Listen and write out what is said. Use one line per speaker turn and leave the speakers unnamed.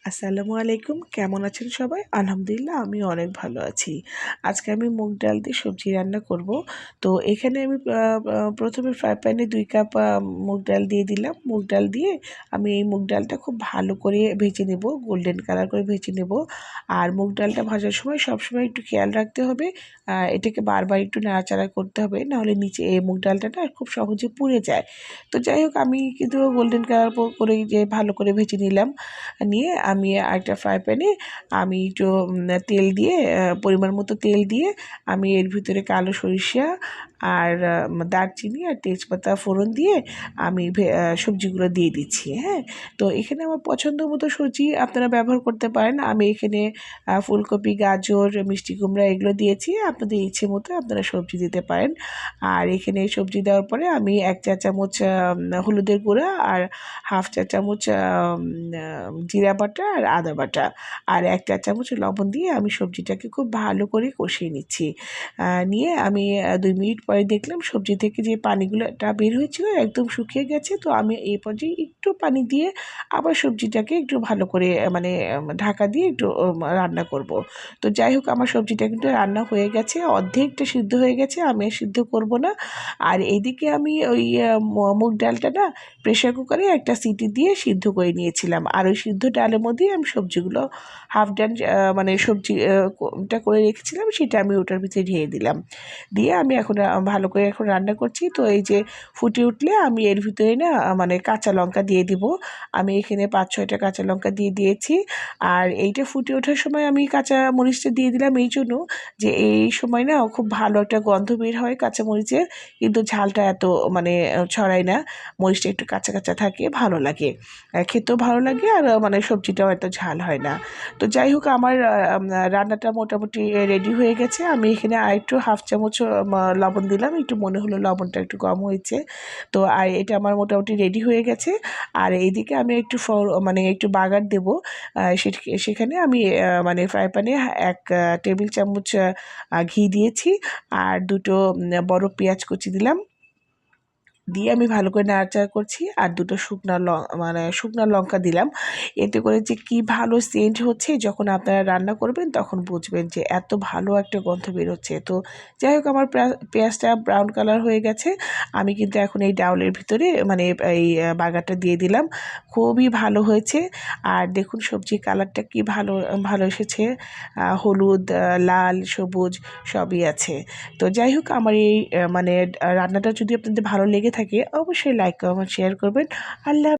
আসসালামু আলাইকুম, কেমন আছেন সবাই? আলহামদুলিল্লাহ আমি অনেক ভালো আছি। আজকে আমি মুগ ডাল দিয়ে সবজি রান্না করব। তো এখানে আমি প্রথমে ফ্রাই প্যানে 2 কাপ মুগ ডাল দিয়ে দিলাম। মুগ ডাল দিয়ে আমি এই মুগ ডালটা খুব ভালো করে ভেজে নেব, গোল্ডেন কালার করে ভেজে নেব। আর মুগ ডালটা ভাজার সময় সবসময় একটু খেয়াল রাখতে হবে, এটাকে বারবার একটু নাড়াচাড়া করতে হবে, নাহলে নিচে এই মুগ ডালটা না খুব সহজে পুড়ে যায়। তো যাই হোক, আমি কিন্তু গোল্ডেন কালার করে যে ভালো করে ভেজে নিলাম। নিয়ে আমি একটা ফ্রাই প্যানে আমি একটু তেল দিয়ে, পরিমাণ মতো তেল দিয়ে আমি এর ভিতরে কালো সরিষা আর দারচিনি আর তেজপাতা ফোড়ন দিয়ে আমি সবজিগুলো দিয়ে দিচ্ছি। হ্যাঁ, তো এখানে আমার পছন্দ মতো সবজি আপনারা ব্যবহার করতে পারেন। আমি এখানে ফুলকপি, গাজর, মিষ্টি কুমড়া এগুলো দিয়েছি। আপনাদের ইচ্ছে মতো আপনারা সবজি দিতে পারেন। আর এখানে সবজি দেওয়ার পরে আমি 1 চা চামচ হলুদের গুঁড়া আর হাফ চা চামচ জিরা বাটা আর আদা বাটা আর 1 চা চামচ লবণ দিয়ে আমি সবজিটাকে খুব ভালো করে কষিয়ে নিচ্ছি। নিয়ে আমি 2 মিনিট পরে দেখলাম সবজি থেকে যে পানিগুলোটা বের হয়েছিল একদম শুকিয়ে গেছে। তো আমি এই পর্যায়ে একটু পানি দিয়ে আবার সবজিটাকে একটু ভালো করে মানে ঢাকা দিয়ে একটু রান্না করব। তো যাই হোক, আমার সবজিটা কিন্তু রান্না হয়ে গেছে, অর্ধেকটা সিদ্ধ হয়ে গেছে, আমি আর সিদ্ধ করব না। আর এইদিকে আমি ওই মুগ ডালটা না প্রেশার কুকারে একটা সিটি দিয়ে সিদ্ধ করে নিয়েছিলাম। আর ওই সিদ্ধ ডালের মধ্যেই আমি সবজিগুলো হাফ ডান মানে সবজিটা করে রেখেছিলাম, সেটা আমি ওটার ভিতরে ঢেলে দিলাম। দিয়ে আমি এখন ভালো করে এখন রান্না করছি। তো এই যে ফুটে উঠলে আমি এর ভিতরে না মানে কাঁচা লঙ্কা দিয়ে দিব। আমি এখানে 5-6টা কাঁচা লঙ্কা দিয়ে দিয়েছি। আর এইটা ফুটে ওঠার সময় আমি কাঁচা মরিচটা দিয়ে দিলাম এই জন্য যে এই সময় না খুব ভালো একটা গন্ধ বের হয় কাঁচা মরিচের, কিন্তু ঝালটা এত মানে ছড়ায় না। মরিচটা একটু কাঁচা কাঁচা থাকে, ভালো লাগে, খেতেও ভালো লাগে, আর মানে সবজিটাও এত ঝাল হয় না। তো যাই হোক, আমার রান্নাটা মোটামুটি রেডি হয়ে গেছে। আমি এখানে আরেকটু হাফ চামচ লবণ দিলাম, একটু মনে হলো লবণটা একটু কম হয়েছে। তো আর এটা আমার মোটামুটি রেডি হয়ে গেছে। আর এইদিকে আমি একটু মানে একটু বাগার দেবো। সেখানে আমি মানে ফ্রাই প্যানে 1 টেবিল চামচ ঘি দিয়েছি আর 2টো বড় পেঁয়াজ কুচি দিলাম। দিয়ে আমি ভালো করে নাড়াচাড়া করছি আর 2টো শুকনো লঙ্কা দিলাম। এতে করে যে কি ভালো সেন্ট হচ্ছে, যখন আপনারা রান্না করবেন তখন বুঝবেন যে এত ভালো একটা গন্ধ বেরোচ্ছে। তো যাই হোক, আমার পেঁয়াজটা ব্রাউন কালার হয়ে গেছে। আমি কিন্তু এখন এই ডাউলের ভিতরে মানে এই বাগারটা দিয়ে দিলাম। খুবই ভালো হয়েছে। আর দেখুন সবজির কালারটা কি ভালো ভালো এসেছে, হলুদ, লাল, সবুজ সবই আছে। তো যাই হোক, আমার এই মানে রান্নাটা যদি আপনাদের ভালো লেগে থাকে অবশ্যই লাইক কমেন্ট শেয়ার করবেন। আল্লাহ।